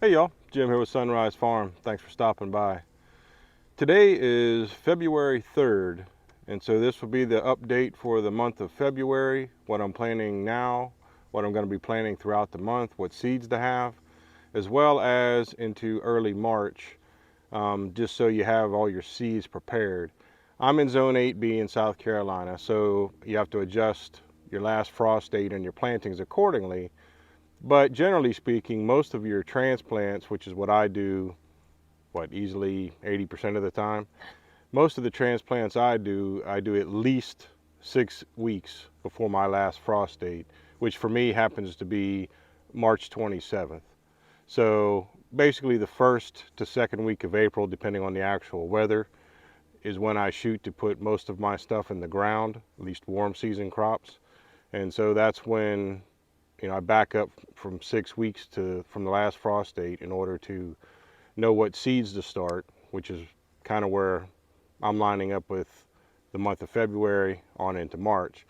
Hey y'all, Jim here with Sunrise Farm. Thanks for stopping by. Today is February 3rd, and so this will be the update for the month of February, what I'm planning now, what I'm going to be planning throughout the month, what seeds to have, as well as into early March, just so you have all your seeds prepared. I'm in Zone 8B in South Carolina, so you have to adjust your last frost date and your plantings accordingly. But generally speaking, most of your transplants, which is what I do, easily 80% of the time, most of the transplants I do at least 6 weeks before my last frost date, which for me happens to be March 27th. So basically the first to second week of April, depending on the actual weather, is when I shoot to put most of my stuff in the ground, at least warm season crops. And so that's when I back up from 6 weeks from the last frost date in order to know what seeds to start, which is kind of where I'm lining up with the month of February on into March.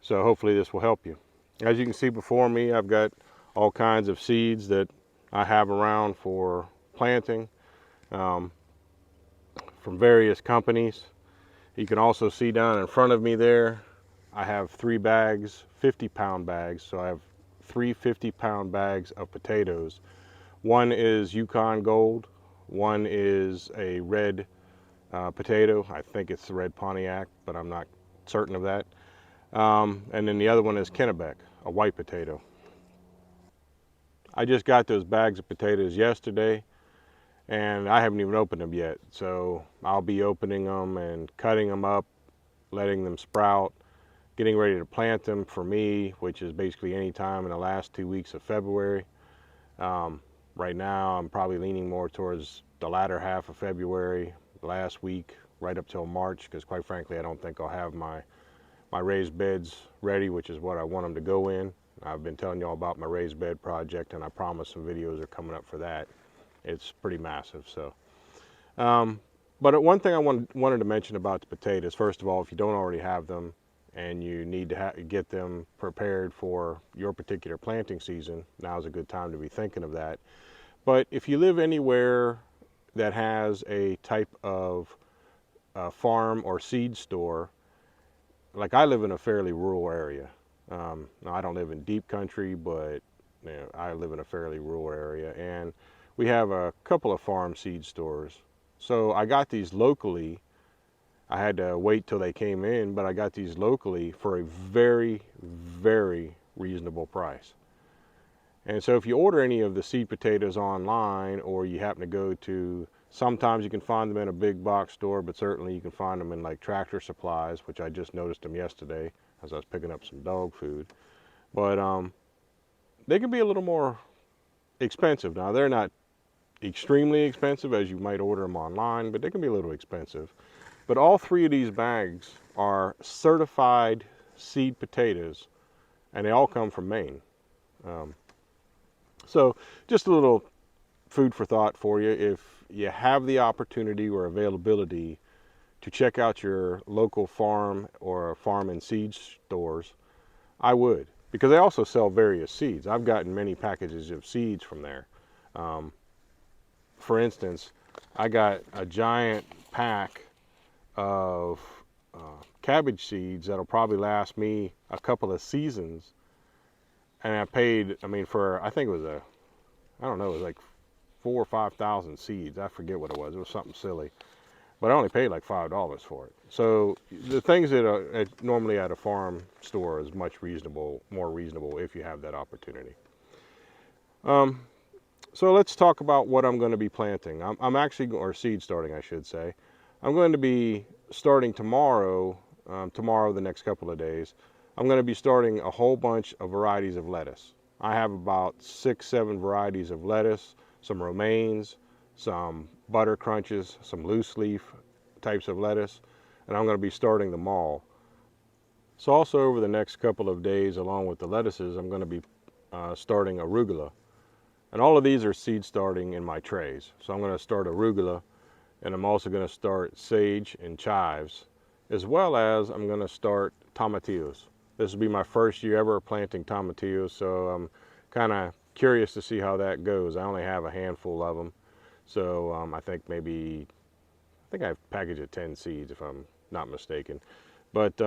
So hopefully this will help you. As you can see before me, I've got all kinds of seeds that I have around for planting um, from various companies. You can also see down in front of me there, I have 3 bags, 50-pound bags. So I have 3 50-pound bags of potatoes. One is Yukon Gold, one is a red potato. I think it's the red Pontiac, but I'm not certain of that. And then the other one is Kennebec, a white potato. I just got those bags of potatoes yesterday, and I haven't even opened them yet. So I'll be opening them and cutting them up, letting them sprout, getting ready to plant them for me, which is basically any time in the last 2 weeks of February. Right now, I'm probably leaning more towards the latter half of February, last week, right up till March, because quite frankly, I don't think I'll have my raised beds ready, which is what I want them to go in. I've been telling you all about my raised bed project, and I promise some videos are coming up for that. It's pretty massive. So, but one thing I wanted to mention about the potatoes, first of all, if you don't already have them and you need to get them prepared for your particular planting season, now's a good time to be thinking of that. But if you live anywhere that has a type of farm or seed store, like I live in a fairly rural area. Now I don't live in deep country, but I live in a fairly rural area, and we have a couple of farm seed stores. So I got these locally. I had to wait till they came in, but I got these locally for a very, very reasonable price. And so if you order any of the seed potatoes online, or you happen to go to, sometimes you can find them in a big box store, but certainly you can find them in like Tractor Supplies, which I just noticed them yesterday as I was picking up some dog food. But they can be a little more expensive. Now they're not extremely expensive as you might order them online, but they can be a little expensive. But all 3 of these bags are certified seed potatoes, and they all come from Maine. Um, so just a little food for thought for you. If you have the opportunity or availability to check out your local farm or farm and seed stores, I would, because they also sell various seeds. I've gotten many packages of seeds from there. Um, for instance, I got a giant pack of cabbage seeds that'll probably last me a couple of seasons, and I paid, I mean, for, I think it was I don't know, it was like 4 or 5,000 seeds. I forget what it was. It was something silly, but I only paid like $5 for it. So the things that are normally at a farm store is much more reasonable if you have that opportunity. So let's talk about what I'm going to be planting. I'm actually, or seed starting, I should say. I'm going to be starting tomorrow, the next couple of days. I'm going to be starting a whole bunch of varieties of lettuce. I have about 6, 7 varieties of lettuce, some romaines, some butter crunches, some loose leaf types of lettuce, and I'm going to be starting them all. So also over the next couple of days, along with the lettuces, I'm going to be starting arugula. And all of these are seed starting in my trays. So I'm going to start arugula, and I'm also going to start sage and chives, as well as I'm going to start tomatillos. This will be my first year ever planting tomatillos, so I'm kind of curious to see how that goes. I only have a handful of them, so I think I've packaged at 10 seeds if I'm not mistaken. But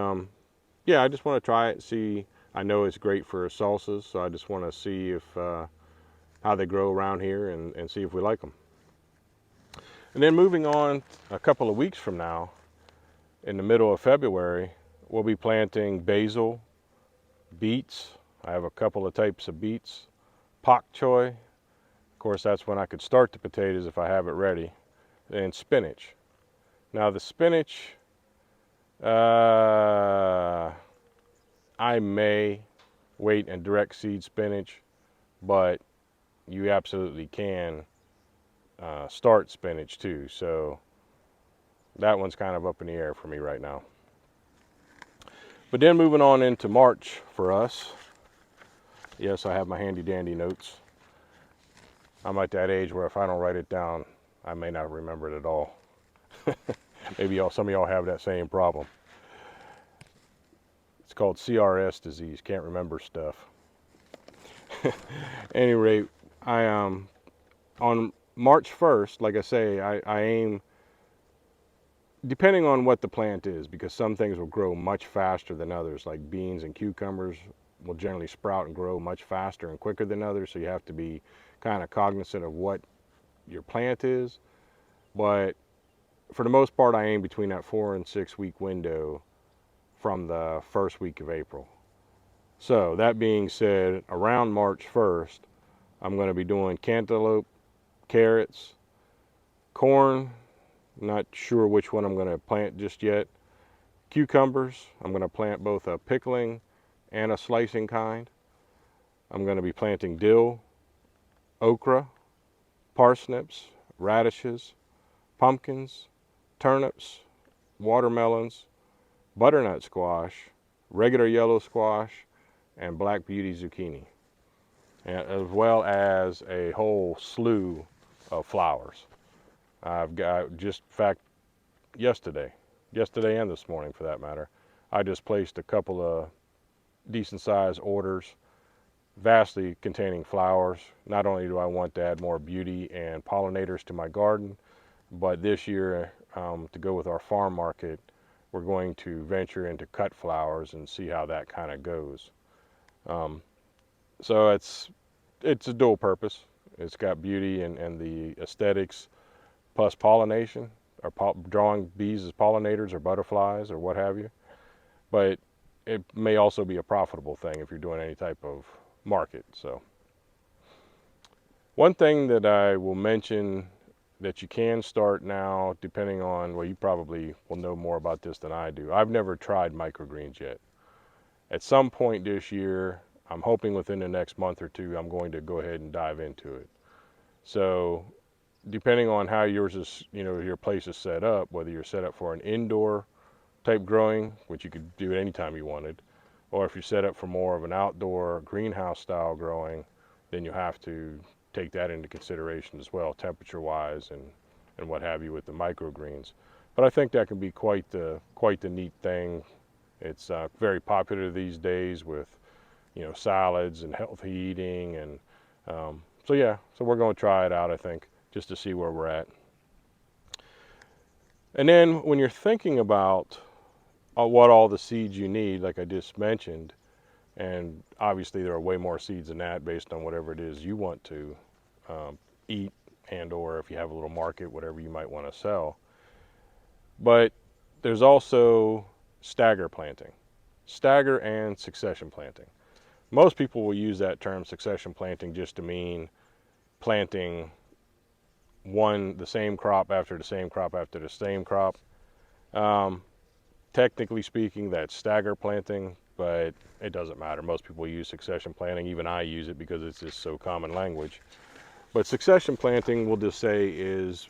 yeah, I just want to try it and see. I know it's great for salsas, so I just want to see if how they grow around here and see if we like them. And then moving on a couple of weeks from now, in the middle of February, we'll be planting basil, beets. I have a couple of types of beets, pak choy. Of course, that's when I could start the potatoes if I have it ready, and spinach. Now the spinach, I may wait and direct seed spinach, but you absolutely can start spinach too. So that one's kind of up in the air for me right now. But then moving on into March for us. Yes, I have my handy dandy notes. I'm at that age where if I don't write it down, I may not remember it at all. Maybe some of y'all have that same problem. It's called CRS disease, can't remember stuff. At any rate, I on March 1st, like I say, I aim, depending on what the plant is, because some things will grow much faster than others, like beans and cucumbers will generally sprout and grow much faster and quicker than others, so you have to be kind of cognizant of what your plant is. But for the most part, I aim between that 4 and 6 week window from the first week of April. So that being said, around March 1st, I'm going to be doing cantaloupe, carrots, corn, not sure which one I'm going to plant just yet, cucumbers. I'm going to plant both a pickling and a slicing kind. I'm going to be planting dill, okra, parsnips, radishes, pumpkins, turnips, watermelons, butternut squash, regular yellow squash, and black beauty zucchini, as well as a whole slew of flowers. I've got, just in fact, yesterday and this morning for that matter, I just placed a couple of decent sized orders, vastly containing flowers. Not only do I want to add more beauty and pollinators to my garden, but this year, to go with our farm market, we're going to venture into cut flowers and see how that kind of goes. So it's a dual purpose. It's got beauty and the aesthetics, plus pollination, or drawing bees as pollinators or butterflies or what have you. But it may also be a profitable thing if you're doing any type of market. So one thing that I will mention that you can start now, depending on, well, you probably will know more about this than I do. I've never tried microgreens yet. At some point this year, I'm hoping within the next month or two, I'm going to go ahead and dive into it. So depending on how yours is, your place is set up, whether you're set up for an indoor type growing, which you could do anytime you wanted, or if you're set up for more of an outdoor greenhouse style growing, then you have to take that into consideration as well, temperature wise and what have you with the microgreens. But I think that can be quite the neat thing. It's very popular these days with salads and healthy eating, and so we're going to try it out, I think, just to see where we're at. And then when you're thinking about what all the seeds you need, like I just mentioned, and obviously there are way more seeds than that based on whatever it is you want to eat, and or if you have a little market, whatever you might want to sell. But there's also stagger planting, stagger and succession planting. Most people will use that term succession planting just to mean planting the same crop after the same crop after the same crop. Technically speaking, that's stagger planting, but it doesn't matter. Most people use succession planting. Even I use it because it's just so common language. But succession planting, we'll just say, is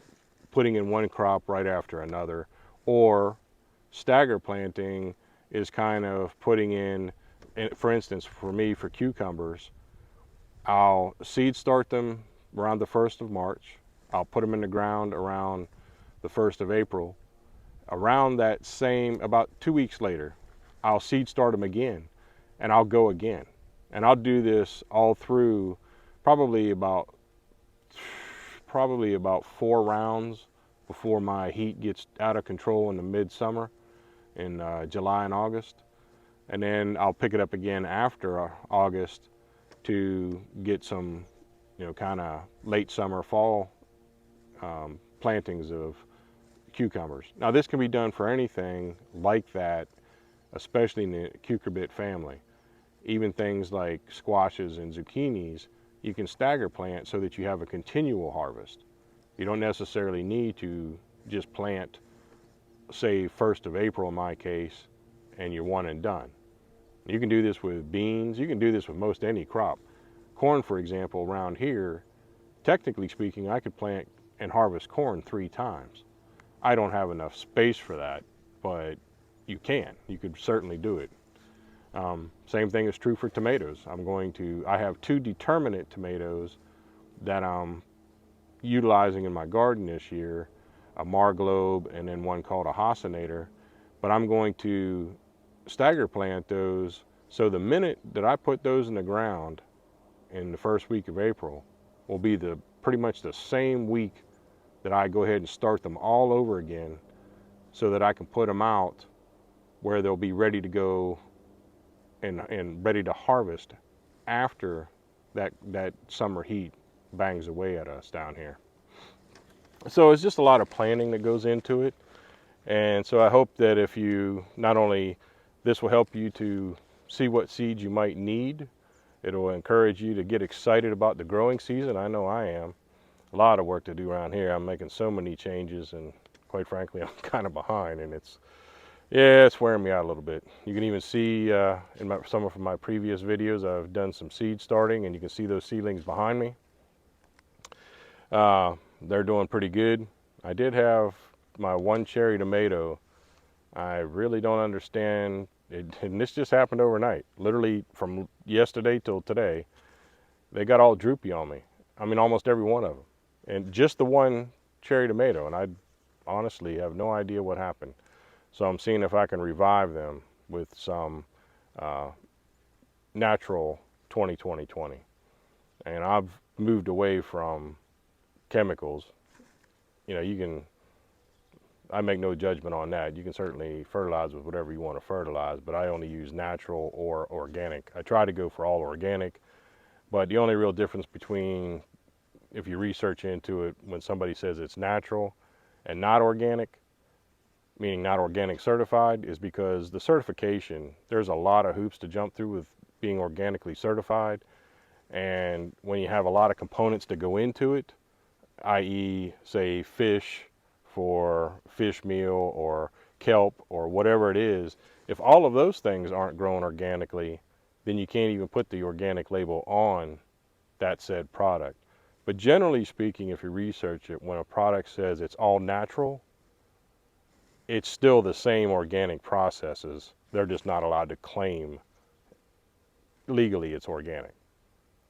putting in one crop right after another, or stagger planting is kind of putting in, for instance, for me, for cucumbers, I'll seed start them around the 1st of March. I'll put them in the ground around the 1st of April. Around that same, about 2 weeks later, I'll seed start them again, and I'll go again. And I'll do this all through probably about 4 rounds before my heat gets out of control in the midsummer in July and August. And then I'll pick it up again after August to get some, kind of late summer, fall plantings of cucumbers. Now this can be done for anything like that, especially in the cucurbit family. Even things like squashes and zucchinis, you can stagger plant so that you have a continual harvest. You don't necessarily need to just plant, say, 1st of April in my case, and you're one and done. You can do this with beans. You can do this with most any crop. Corn, for example, around here, technically speaking, I could plant and harvest corn 3 times. I don't have enough space for that, but you can. You could certainly do it. Same thing is true for tomatoes. I have 2 determinate tomatoes that I'm utilizing in my garden this year, a Marglobe and then one called a Hasinator, but I'm going to stagger plant those, so the minute that I put those in the ground in the first week of April will be pretty much the same week that I go ahead and start them all over again, so that I can put them out where they'll be ready to go and ready to harvest after that summer heat bangs away at us down here. So it's just a lot of planning that goes into it. And so I hope that if you, not only this will help you to see what seeds you might need, it'll encourage you to get excited about the growing season. I know I am. A lot of work to do around here. I'm making so many changes, and quite frankly, I'm kind of behind, and it's wearing me out a little bit. You can even see in some of my previous videos, I've done some seed starting, and you can see those seedlings behind me. They're doing pretty good. I did have my 1 cherry tomato. I really don't understand it, and this just happened overnight. Literally from yesterday till today, they got all droopy on me. I mean, almost every one of them. And just the 1 cherry tomato, and I honestly have no idea what happened. So I'm seeing if I can revive them with some natural 20-20-20. And I've moved away from chemicals. I make no judgment on that. You can certainly fertilize with whatever you want to fertilize, but I only use natural or organic. I try to go for all organic, but the only real difference between, if you research into it, when somebody says it's natural and not organic, meaning not organic certified, is because the certification, there's a lot of hoops to jump through with being organically certified. And when you have a lot of components that go into it, i.e. say fish for fish meal or kelp or whatever it is, if all of those things aren't grown organically, then you can't even put the organic label on that said product. But generally speaking, if you research it, when a product says it's all natural, it's still the same organic processes. They're just not allowed to claim legally it's organic.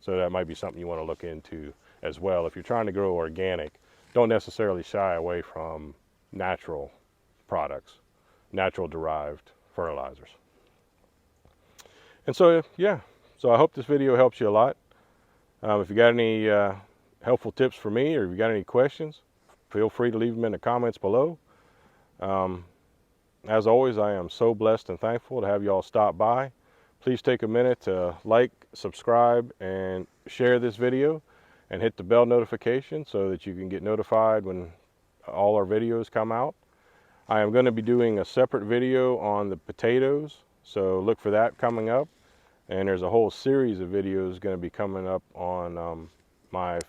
So that might be something you want to look into as well. If you're trying to grow organic, don't necessarily shy away from natural products, natural derived fertilizers. And so, so I hope this video helps you a lot. If you got any helpful tips for me, or if you got any questions, feel free to leave them in the comments below. As always, I am so blessed and thankful to have you all stop by. Please take a minute to like, subscribe, and share this video, and hit the bell notification so that you can get notified when all our videos come out. I am going to be doing a separate video on the potatoes, so look for that coming up. And there's a whole series of videos going to be coming up on my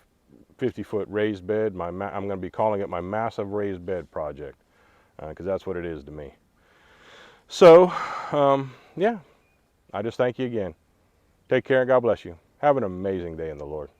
50-foot raised bed. I'm going to be calling it my massive raised bed project, because that's what it is to me. So, I just thank you again. Take care and God bless you. Have an amazing day in the Lord.